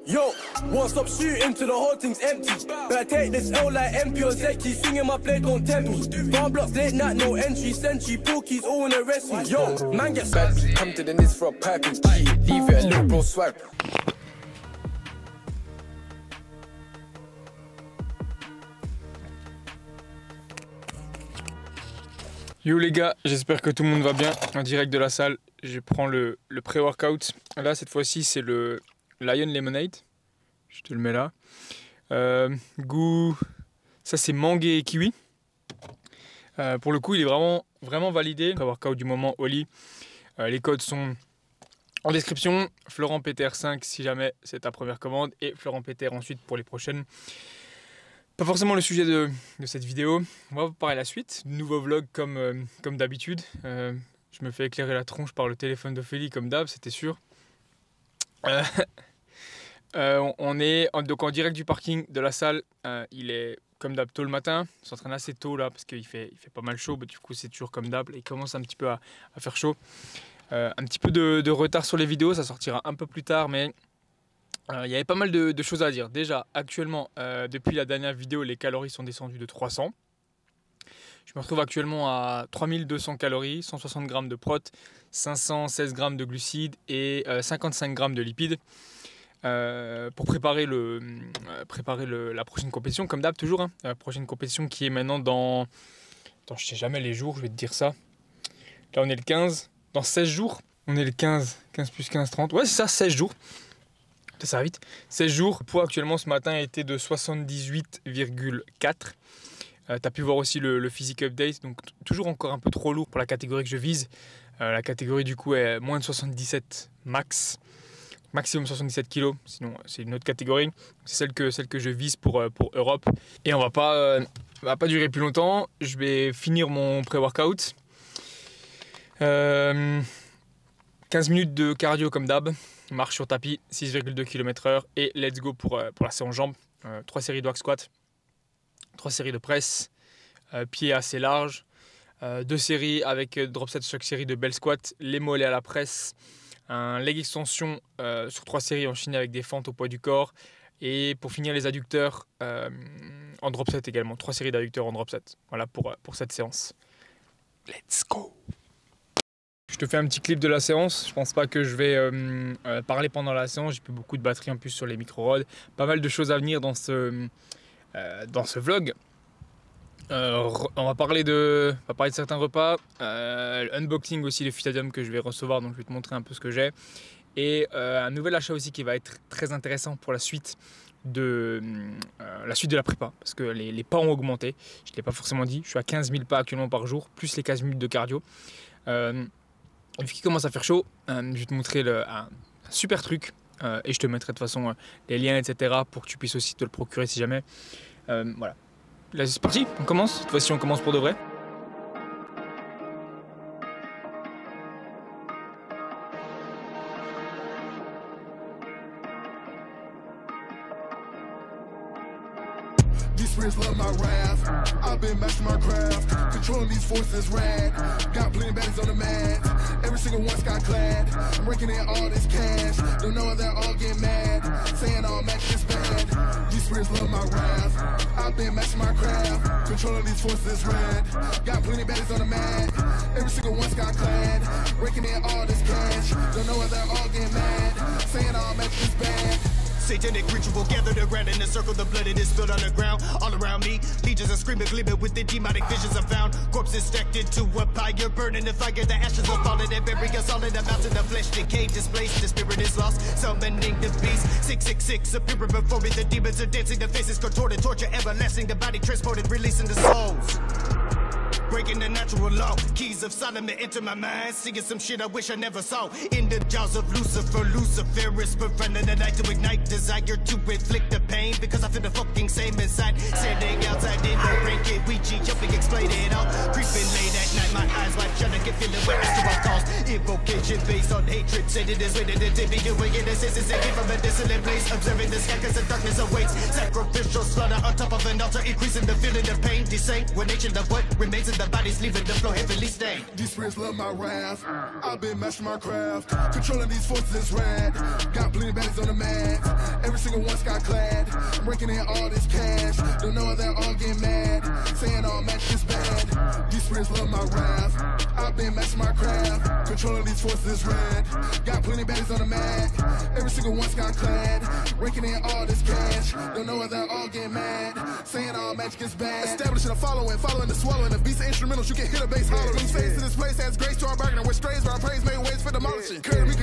Yo, won't stop shooting till the whole thing's empty. Better take this L like MP or Zeki. Swinging my blade, don't tempt me. Bar blocks, late night, no entry. Sentry, Pookies, all wanna arrest me. Yo, man gets bad beat. Come to the Nis for a piping key. Leave it a little bro swag. Yo les gars, j'espère que tout le monde va bien. En direct de la salle, je prends le pré-workout. Là, cette fois-ci, c'est le Lion Lemonade. Je te le mets là. Goût, ça c'est mangue et kiwi. Pour le coup, il est vraiment validé. Pré-workout du moment Oli. Les codes sont en description. Florent Peter 5 si jamais c'est ta première commande. Et Florent Peter ensuite pour les prochaines. Pas forcément le sujet de cette vidéo. On va parler la suite. Nouveau vlog comme d'habitude. Je me fais éclairer la tronche par le téléphone d'Ophélie comme d'hab, c'était sûr. On est donc en direct du parking de la salle. Il est comme d'hab tôt le matin. On s'entraîne assez tôt là parce qu'il fait pas mal chaud. Mais du coup c'est toujours comme d'hab. Il commence un petit peu à faire chaud. Un petit peu de retard sur les vidéos. Ça sortira un peu plus tard mais... il y avait pas mal de choses à dire. Déjà, actuellement, depuis la dernière vidéo, les calories sont descendues de 300. Je me retrouve actuellement à 3200 calories, 160 grammes de prot, 516 grammes de glucides et 55 grammes de lipides. Pour préparer la prochaine compétition, comme d'hab toujours. Hein, la prochaine compétition qui est maintenant dans... Attends, je sais jamais les jours, je vais te dire ça. Là, on est le 15. Dans 16 jours, on est le 15. 15 plus 15, 30. Ouais, c'est ça, 16 jours. Ça va vite. 16 jours. Le poids actuellement ce matin était de 78,4. Tu as pu voir aussi le physique update. Donc toujours encore un peu trop lourd pour la catégorie que je vise. La catégorie du coup est moins de 77 max. Maximum 77 kg. Sinon c'est une autre catégorie. C'est celle que je vise pour Europe. Et on va pas durer plus longtemps. Je vais finir mon pré-workout. 15 minutes de cardio comme d'hab. Marche sur tapis, 6,2 km/h et let's go pour la séance jambes. 3 séries de hack squat, 3 séries de presse, pieds assez larges, 2 séries avec drop set sur chaque série de bell squat, les mollets à la presse, un leg extension sur 3 séries enchaînées avec des fentes au poids du corps et pour finir les adducteurs en drop set également, 3 séries d'adducteurs en drop set. Voilà pour cette séance. Let's go! Je te fais un petit clip de la séance. Je pense pas que je vais parler pendant la séance. J'ai plus beaucoup de batterie en plus sur les micro-rods. Pas mal de choses à venir dans ce vlog. On va parler de certains repas. Unboxing aussi de Fitadium que je vais recevoir. Donc je vais te montrer un peu ce que j'ai. Et un nouvel achat aussi qui va être très intéressant pour la suite de la prépa. Parce que les pas ont augmenté. Je ne l'ai pas forcément dit. Je suis à 15 000 pas actuellement par jour. Plus les 15 minutes de cardio. Vu qu'il commence à faire chaud, je vais te montrer un super truc et je te mettrai de toute façon les liens etc pour que tu puisses aussi te le procurer si jamais. Voilà. Là c'est parti, on commence. Cette fois-ci on commence pour de vrai. These friends love my wrath. I've been mastering my craft. Controlling these forces rad. Got plenty of baddies on the mat. Every single one's got clad. I'm raking in all this cash. Don't know how they're all getting mad. Saying all match is bad. These friends love my wrath. I've been mastering my craft. Controlling these forces rad. Got plenty of baddies on the mat. Every single one's got clad. Raking in all this cash. Don't know how they're all getting mad. Saying all match is bad. Satanic ritual gathered around in a circle, the blood it is spilled on the ground. All around me, legions are screaming, gleaming with the demonic visions I found. Corpses stacked into a pyre, burning the fire, the ashes are falling and burying us all in the mountain. The flesh decayed, displaced, the spirit is lost, summoning the beast. 666, appearing before me, the demons are dancing, the faces contorted, torture everlasting, the body transported, releasing the souls. Breaking the natural law, keys of Solomon enter my mind. Seeing some shit I wish I never saw. In the jaws of Lucifer, Luciferus, preventing the night to ignite desire to inflict the pain. Because I feel the fucking same inside. Standing outside in the rain, get Ouija, jumping, explain it all. Creeping late at night, my eyes wide shut, I can feel it where I still lost. Invocation based on hatred. Satan is waiting to be doing innocence. It came from a desolate place. Observing the sky cause the darkness awaits. Sacrificial slaughter on top of an altar. Increasing the feeling of pain. Desanguination of what remains in the bodies. Leaving the floor heavily stained. These spirits love my wrath. I've been mastering my craft. Controlling these forces is rad. Got plenty baddies on the mat. Every single one got clad. I'm raking in all this cash. Don't know they're all getting mad. Saying all match is bad. These spirits love my wrath. I've been mastering my craft. Controlling these forces is rad. Got plenty baddies on the mat. Every single one got clad. Raking in all this cash. Don't know they're all getting mad. Saying all match gets bad. Establishing a following the swallowing. The beats of instrumentals, you can hear the bass hollering. Face to this place has grace to our bargaining. With strays, our praise made ways for demolishing. Currently,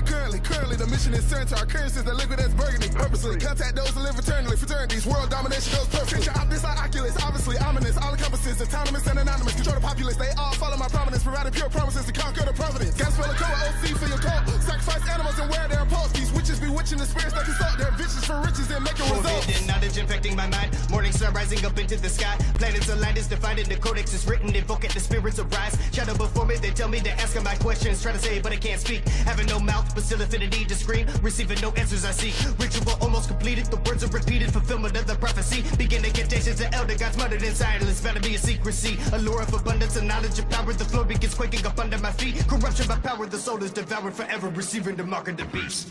the mission is certain to our currencies, the liquid that's burgundy. Purposely, contact those who live eternally. Fraternities, world domination goes perfect. Treat your this like Oculus, obviously ominous. All encompasses, autonomous and anonymous. Control the populace, they all follow my prominence. Providing pure promises to conquer the providence. Gotta spell a code, OC for your cult. Sacrifice animals and wear their pulse. These witches bewitching the spirits that consult. Their visions for riches and making results. Forbidden knowledge infecting my mind. Morning sun rising up into the sky. Planets aligned is defined in the codex is written. Invoke at the spirits arise. Shadow before me, they tell me to ask them my questions. Try to say but I can't speak. Having no mouth but still affinity to scream. Receiving no answers I seek. Ritual almost completed. The words are repeated. Fulfillment of the prophecy. Begin incantations of elder gods muttered in silence. Bound to be a secrecy. A lure of abundance and knowledge of power. The floor begins quaking up under my feet. Corruption by power. The soul is devoured forever. Receiving the mark of the beast.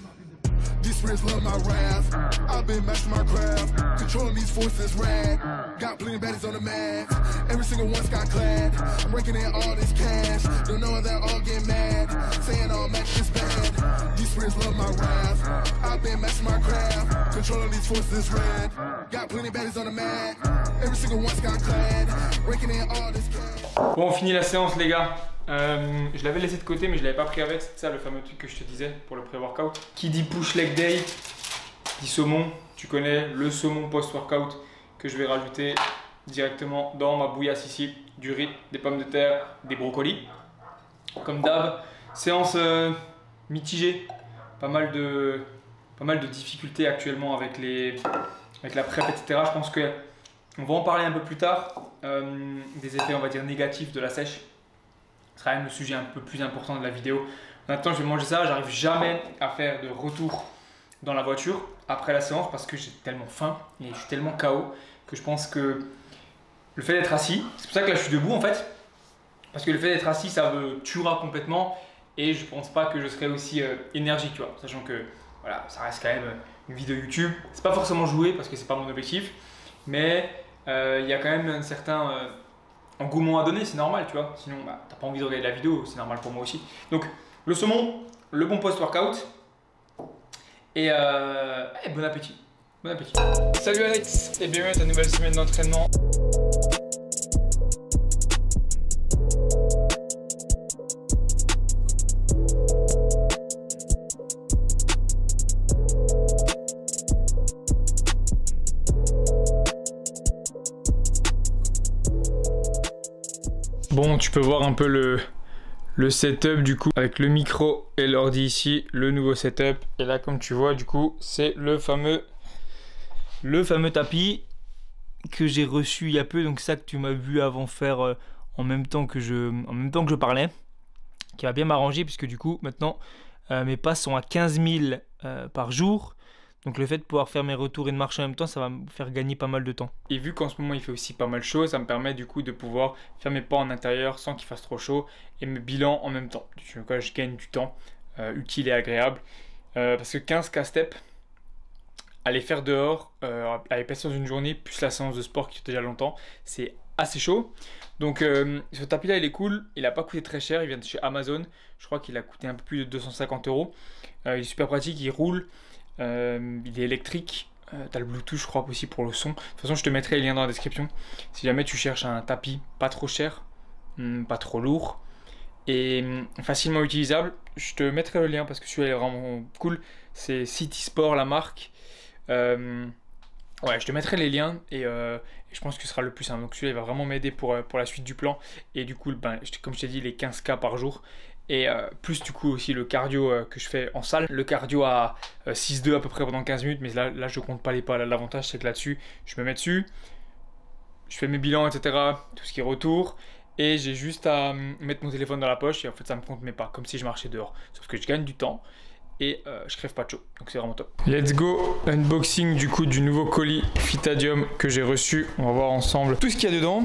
These spirits love my wrath. I've been mastering my craft. Controlling these forces rad. Got plenty baddies on the mat. Every single one's got clad. I'm raking in all this cash. Don't know they're all getting mad. Saying all match is bad. These spirits love my wrath. I've been mastering my craft. Controlling these forces rad. Got plenty baddies on the mat. Every single one's got clad. Raking in all this cash. Bon, on finit la séance les gars. Je l'avais laissé de côté mais je l'avais pas pris avec, c'est ça le fameux truc que je te disais pour le pré-workout. Qui dit push leg day, dit saumon, tu connais le saumon post-workout que je vais rajouter directement dans ma bouillasse ici, du riz, des pommes de terre, des brocolis. Comme d'hab, séance mitigée, pas mal de difficultés actuellement avec la prep etc. Je pense que on va en parler un peu plus tard, des effets on va dire négatifs de la sèche. Ce sera même le sujet un peu plus important de la vidéo. Maintenant, je vais manger ça. J'arrive jamais à faire de retour dans la voiture après la séance parce que j'ai tellement faim et je suis tellement KO que je pense que le fait d'être assis, c'est pour ça que là je suis debout en fait, parce que le fait d'être assis ça me tuera complètement et je pense pas que je serai aussi énergique, tu vois, sachant que voilà, ça reste quand même une vidéo YouTube. C'est pas forcément jouer parce que c'est pas mon objectif, mais il y a quand même un certain engouement à donner, c'est normal, tu vois. Sinon, bah, t'as pas envie de regarder la vidéo, c'est normal pour moi aussi. Donc, le saumon, le bon post-workout et bon appétit. Bon appétit. Salut Alex et bienvenue à ta nouvelle semaine d'entraînement. Bon, tu peux voir un peu le setup du coup avec le micro et l'ordi ici, le nouveau setup. Et là, comme tu vois, du coup, c'est le fameux tapis que j'ai reçu il y a peu. Donc ça que tu m'as vu avant faire en même temps que je parlais, qui va bien m'arranger puisque du coup maintenant mes pas sont à 15 000 par jour. Donc le fait de pouvoir faire mes retours et de marcher en même temps, ça va me faire gagner pas mal de temps. Et vu qu'en ce moment il fait aussi pas mal chaud, ça me permet du coup de pouvoir faire mes pas en intérieur sans qu'il fasse trop chaud et mes bilans en même temps. Donc je gagne du temps utile et agréable. Parce que 15K steps, à les faire dehors, à les passer dans une journée, plus la séance de sport qui fait déjà longtemps, c'est assez chaud. Donc ce tapis là il est cool, il n'a pas coûté très cher, il vient de chez Amazon. Je crois qu'il a coûté un peu plus de 250 €. Il est super pratique, il roule. Il est électrique, tu as le Bluetooth je crois aussi pour le son. De toute façon je te mettrai les liens dans la description si jamais tu cherches un tapis pas trop cher, pas trop lourd et facilement utilisable. Je te mettrai le lien parce que celui-là est vraiment cool, c'est City Sport la marque. Ouais, je te mettrai les liens et je pense que ce sera le plus simple. Donc celui-là il va vraiment m'aider pour la suite du plan et du coup ben, comme je t'ai dit les 15K par jour. Et plus du coup aussi le cardio que je fais en salle. Le cardio à 6-2 à peu près pendant 15 minutes. Mais là je compte pas les pas. L'avantage c'est que là-dessus, je me mets dessus. Je fais mes bilans etc. Tout ce qui est retour. Et j'ai juste à mettre mon téléphone dans la poche et en fait ça me compte mes pas, comme si je marchais dehors. Sauf que je gagne du temps et je crève pas de chaud, donc c'est vraiment top. Let's go, unboxing du coup du nouveau colis Phytadium que j'ai reçu. On va voir ensemble tout ce qu'il y a dedans.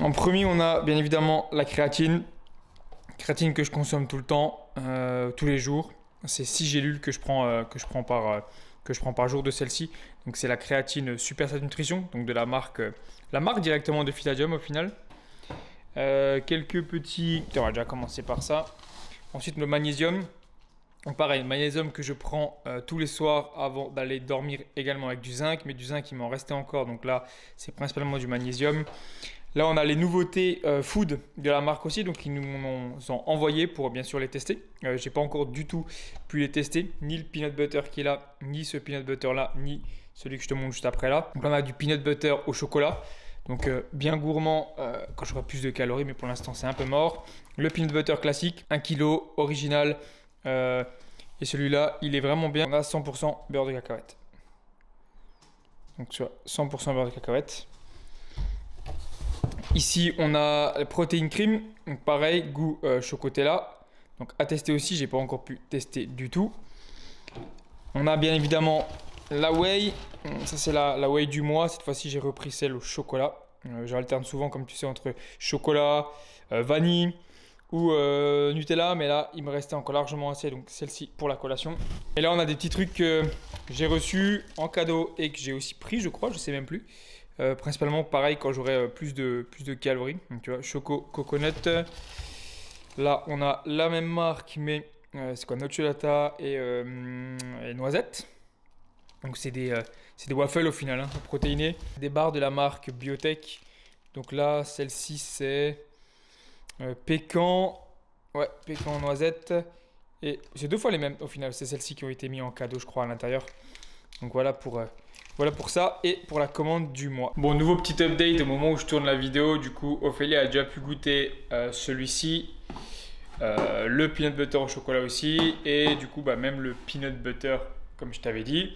En premier, on a bien évidemment la créatine. Créatine que je consomme tout le temps, tous les jours. C'est 6 gélules que je prends par jour de celle-ci. Donc c'est la créatine Superset Nutrition, donc de la marque directement de Phytadium au final. Quelques petits... On va déjà commencer par ça. Ensuite le magnésium. Donc pareil, le magnésium que je prends tous les soirs avant d'aller dormir également avec du zinc. Mais du zinc il m'en restait encore, donc là c'est principalement du magnésium. Là on a les nouveautés food de la marque aussi, donc ils nous ont envoyé pour bien sûr les tester. J'ai pas encore du tout pu les tester, ni le peanut butter qui est là, ni ce peanut butter là, ni celui que je te montre juste après là. Donc là on a du peanut butter au chocolat. Donc bien gourmand quand j'aurai plus de calories, mais pour l'instant c'est un peu mort. Le peanut butter classique, 1 kg, original. Et celui-là, il est vraiment bien. On a 100% beurre de cacahuète. Donc tu vois, 100% beurre de cacahuète. Ici, on a la protéine cream. Donc pareil, goût chocotella. Donc à tester aussi, j'ai pas encore pu tester du tout. On a bien évidemment la whey. Ça c'est la whey du mois. Cette fois-ci, j'ai repris celle au chocolat. J'alterne souvent, comme tu sais, entre chocolat, vanille ou Nutella, mais là il me restait encore largement assez, donc celle-ci pour la collation. Et là on a des petits trucs que j'ai reçus en cadeau et que j'ai aussi pris, je crois, je sais même plus. Principalement pareil quand j'aurai plus de calories. Donc tu vois, Choco Coconut. Là on a la même marque, mais c'est quoi, Nocciolata et Noisette. Donc c'est des waffles au final, hein, protéinés. Des barres de la marque Biotech. Donc là celle-ci c'est pécan, ouais, pécan noisette, et c'est 2 fois les mêmes au final, c'est celles-ci qui ont été mises en cadeau je crois à l'intérieur. Donc voilà pour ça et pour la commande du mois. Bon, nouveau petit update au moment où je tourne la vidéo, du coup Ophélie a déjà pu goûter celui-ci, le peanut butter au chocolat aussi, et du coup bah, même le peanut butter comme je t'avais dit,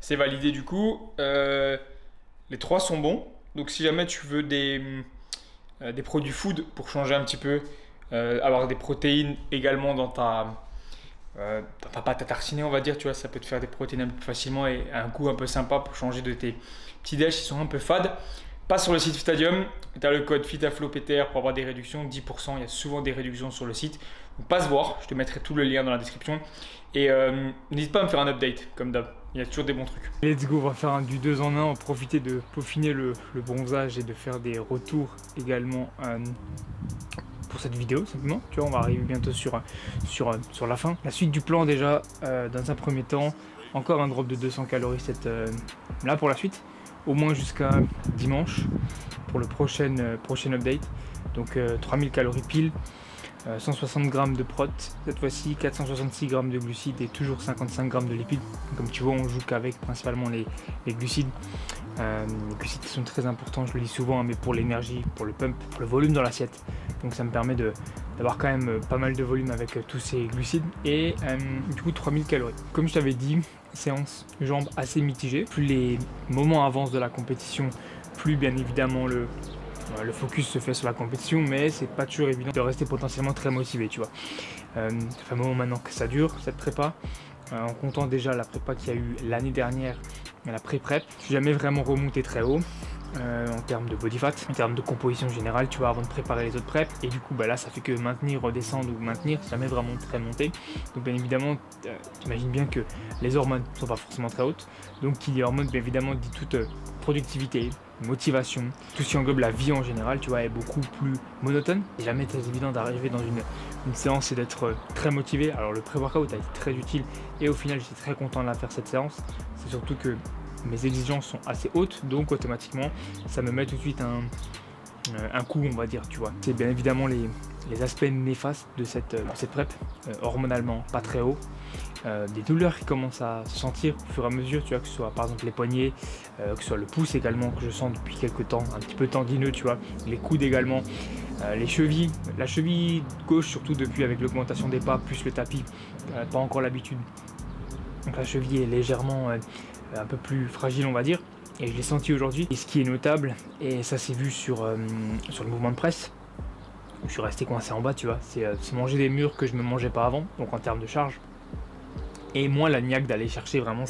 c'est validé du coup. Les 3 sont bons, donc si jamais tu veux des produits food pour changer un petit peu, avoir des protéines également dans ta pâte à tartiner, on va dire, tu vois, ça peut te faire des protéines un peu plus facilement et un goût un peu sympa pour changer de tes petits déj qui sont un peu fades. Passe sur le site Phytadium, tu as le code PhytaFlowPTR pour avoir des réductions, 10%, il y a souvent des réductions sur le site. Donc passe voir, je te mettrai tout le lien dans la description. Et n'hésite pas à me faire un update, comme d'hab, il y a toujours des bons trucs. Let's go, on va faire du 2 en 1, on va profiter de peaufiner le bronzage et de faire des retours également pour cette vidéo simplement. Tu vois, on va arriver bientôt sur la fin. La suite du plan déjà, dans un premier temps, encore un drop de 200 calories là pour la suite. Au moins jusqu'à dimanche pour le prochain update. Donc 3000 calories pile, 160 grammes de prot cette fois-ci, 466 grammes de glucides et toujours 55 grammes de lipides. Comme tu vois, on joue qu'avec principalement les glucides. Les glucides qui sont très importants, je le dis souvent, hein, mais pour l'énergie, pour le pump, pour le volume dans l'assiette. Donc ça me permet d'avoir quand même pas mal de volume avec tous ces glucides. Et du coup 3000 calories. Comme je t'avais dit, séance jambes assez mitigée. Plus les moments avancent de la compétition, plus bien évidemment le focus se fait sur la compétition, mais c'est pas toujours évident de rester potentiellement très motivé, tu vois. Ça fait un moment maintenant que ça dure, cette prépa. En comptant déjà la prépa qu'il y a eu l'année dernière, la pré-prep, je suis jamais vraiment remonté très haut en termes de body fat, en termes de composition générale, tu vois, avant de préparer les autres preps. Et du coup, bah là, ça fait que maintenir, redescendre ou maintenir, jamais vraiment très monté. Donc bien évidemment, tu imagines bien que les hormones ne sont pas forcément très hautes. Donc qui dit hormones, bien évidemment, dit toute productivité, motivation, tout ce qui englobe la vie en général, tu vois, est beaucoup plus monotone. C'est jamais très évident d'arriver dans une séance et d'être très motivé. Alors le pré-workout a été très utile et au final j'étais très content de la faire cette séance. C'est surtout que mes exigences sont assez hautes, donc automatiquement ça me met tout de suite un coup, on va dire, tu vois. C'est bien évidemment les aspects néfastes de cette prep, hormonalement pas très haut, des douleurs qui commencent à se sentir au fur et à mesure, tu vois, que ce soit par exemple les poignets, que ce soit le pouce également que je sens depuis quelques temps, un petit peu tendineux, tu vois, les coudes également, les chevilles, la cheville gauche surtout depuis avec l'augmentation des pas plus le tapis, pas encore l'habitude, donc la cheville est légèrement un peu plus fragile, on va dire. Et je l'ai senti aujourd'hui. Et ce qui est notable, et ça s'est vu sur le mouvement de presse, je suis resté coincé en bas, tu vois. C'est manger des murs que je me mangeais pas avant, donc en termes de charge. Et moins la niaque d'aller chercher vraiment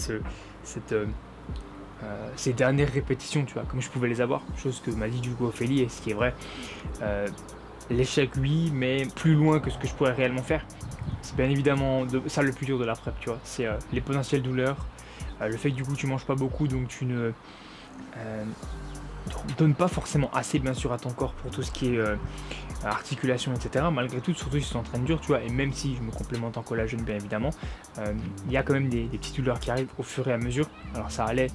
ces dernières répétitions, tu vois, comme je pouvais les avoir. Chose que m'a dit du coup Ophélie, et ce qui est vrai. L'échec, oui, mais plus loin que ce que je pourrais réellement faire. C'est bien évidemment ça le plus dur de la prep, tu vois. C'est les potentielles douleurs, le fait que du coup tu manges pas beaucoup, donc tu ne donnes pas forcément assez, bien sûr, à ton corps pour tout ce qui est articulation, etc. Malgré tout, surtout si tu t'entraînes dur, tu vois, et même si je me complémente en collagène, bien évidemment, il y a quand même des petites douleurs qui arrivent au fur et à mesure. Alors ça allait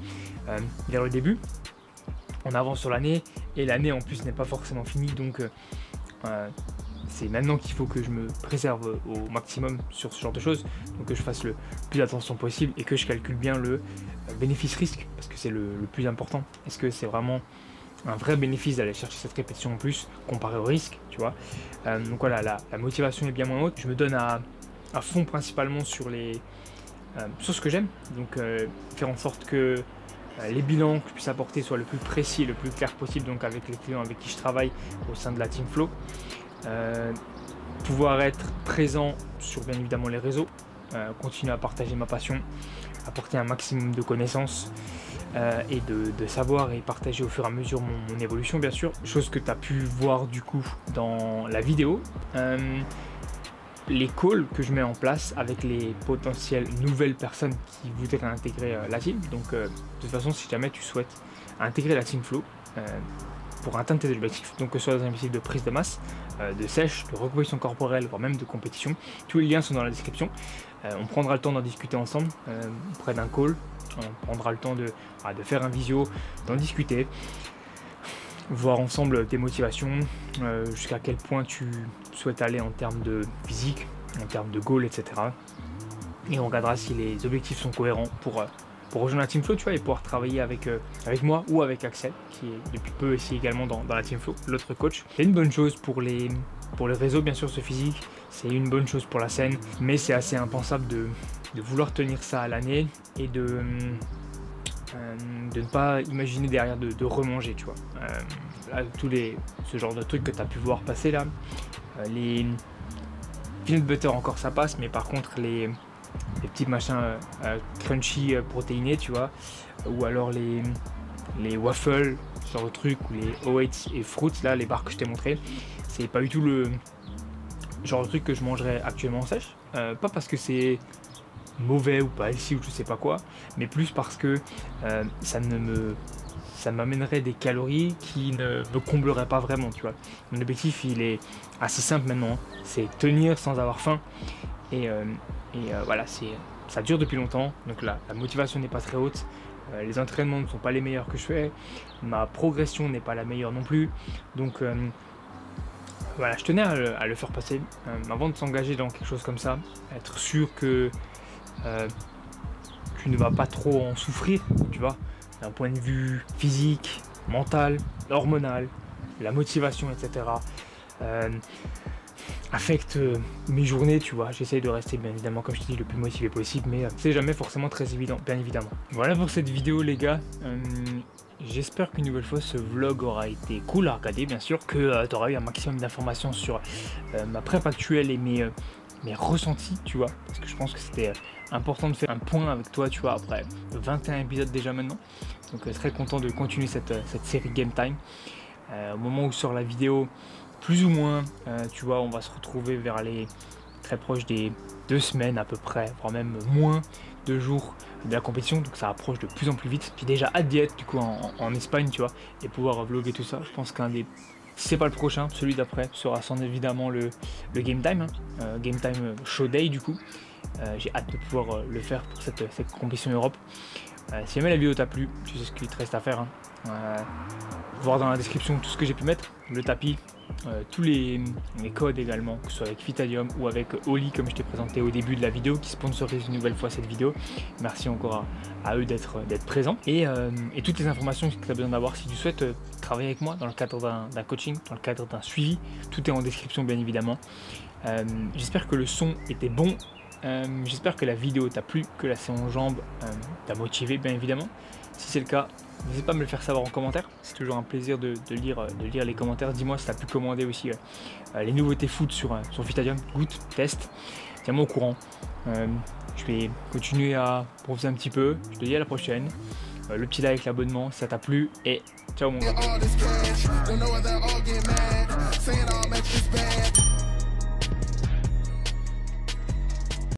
vers le début, on avance sur l'année, et l'année en plus n'est pas forcément finie, donc c'est maintenant qu'il faut que je me préserve au maximum sur ce genre de choses, donc que je fasse le plus d'attention possible et que je calcule bien le bénéfice-risque, parce que c'est le plus important. Est-ce que c'est vraiment un vrai bénéfice d'aller chercher cette répétition en plus comparé au risque, tu vois. Donc voilà, la motivation est bien moins haute. Je me donne à fond principalement sur ce que j'aime, donc faire en sorte que les bilans que je puisse apporter soient le plus précis et le plus clair possible, donc avec les clients avec qui je travaille au sein de la Team Flow. Pouvoir être présent sur bien évidemment les réseaux, continuer à partager ma passion, apporter un maximum de connaissances et de savoir et partager au fur et à mesure mon évolution, bien sûr, chose que tu as pu voir du coup dans la vidéo. Les calls que je mets en place avec les potentielles nouvelles personnes qui voudraient intégrer la team. Donc de toute façon, si jamais tu souhaites intégrer la Team Flow pour atteindre tes objectifs, donc que ce soit dans un objectif de prise de masse, de sèche, de recomposition corporelle, voire même de compétition, tous les liens sont dans la description. On prendra le temps d'en discuter ensemble auprès d'un call, on prendra le temps de faire un visio, d'en discuter, voir ensemble tes motivations, jusqu'à quel point tu souhaites aller en termes de physique, en termes de goal, etc. Et on regardera si les objectifs sont cohérents pour rejoindre la Team Flow, tu vois, et pouvoir travailler avec moi ou avec Axel, qui est depuis peu ici également dans la Team Flow, l'autre coach. C'est une bonne chose pour les réseaux, bien sûr, ce physique, c'est une bonne chose pour la scène, mais c'est assez impensable de vouloir tenir ça à l'année et de ne pas imaginer derrière de remanger, tu vois. Là, ce genre de trucs que tu as pu voir passer là, les peanut butter encore ça passe, mais par contre les petits machins crunchy protéinés, tu vois, ou alors les waffles, ce genre de trucs, ou les Oats et Fruits, là, les barres que je t'ai montré, c'est pas du tout le genre de truc que je mangerais actuellement en sèche, pas parce que c'est mauvais ou pas healthy ou je sais pas quoi, mais plus parce que ça m'amènerait des calories qui ne me combleraient pas vraiment, tu vois. Mon objectif, il est assez simple maintenant, c'est tenir sans avoir faim, et voilà, ça dure depuis longtemps, donc la motivation n'est pas très haute, les entraînements ne sont pas les meilleurs que je fais, ma progression n'est pas la meilleure non plus, donc voilà, je tenais à le faire passer avant de s'engager dans quelque chose comme ça, être sûr que tu ne vas pas trop en souffrir, tu vois, d'un point de vue physique, mental, hormonal, la motivation, etc. Affecte mes journées, tu vois. J'essaye de rester bien évidemment, comme je te dis, le plus motivé possible, mais c'est jamais forcément très évident, bien évidemment. Voilà pour cette vidéo, les gars. J'espère qu'une nouvelle fois ce vlog aura été cool à regarder, bien sûr, que tu auras eu un maximum d'informations sur ma prep actuelle et mes ressentis, tu vois, parce que je pense que c'était important de faire un point avec toi, tu vois, après 21 épisodes déjà maintenant. Donc très content de continuer cette série Game Time. Au moment où sort la vidéo, plus ou moins, tu vois, on va se retrouver vers les très proches des 2 semaines à peu près, voire même moins de jours de la compétition, donc ça approche de plus en plus vite. J'ai déjà hâte d'y être du coup en Espagne, tu vois, et pouvoir vlogger tout ça. Je pense qu'un des, si c'est pas le prochain, celui d'après sera sans évidemment le Game Time, Game Time Show Day du coup. J'ai hâte de pouvoir le faire pour cette compétition Europe. Si jamais la vidéo t'a plu, tu sais ce qu'il te reste à faire, voir dans la description tout ce que j'ai pu mettre, le tapis, tous les codes également, que ce soit avec Vitalium ou avec Oli comme je t'ai présenté au début de la vidéo, qui sponsorise une nouvelle fois cette vidéo. Merci encore à eux d'être présents, et toutes les informations que tu as besoin d'avoir si tu souhaites travailler avec moi dans le cadre d'un coaching, dans le cadre d'un suivi, tout est en description bien évidemment. J'espère que le son était bon J'espère que la vidéo t'a plu, que la séance jambes t'a motivé bien évidemment. Si c'est le cas, n'hésite pas à me le faire savoir en commentaire. C'est toujours un plaisir de lire les commentaires. Dis-moi si tu as pu commander aussi les nouveautés foot sur Fitadium. Goûte, teste, tiens-moi au courant. Je vais continuer à bronzer un petit peu. Je te dis à la prochaine. Le petit like, l'abonnement si ça t'a plu et ciao mon gars.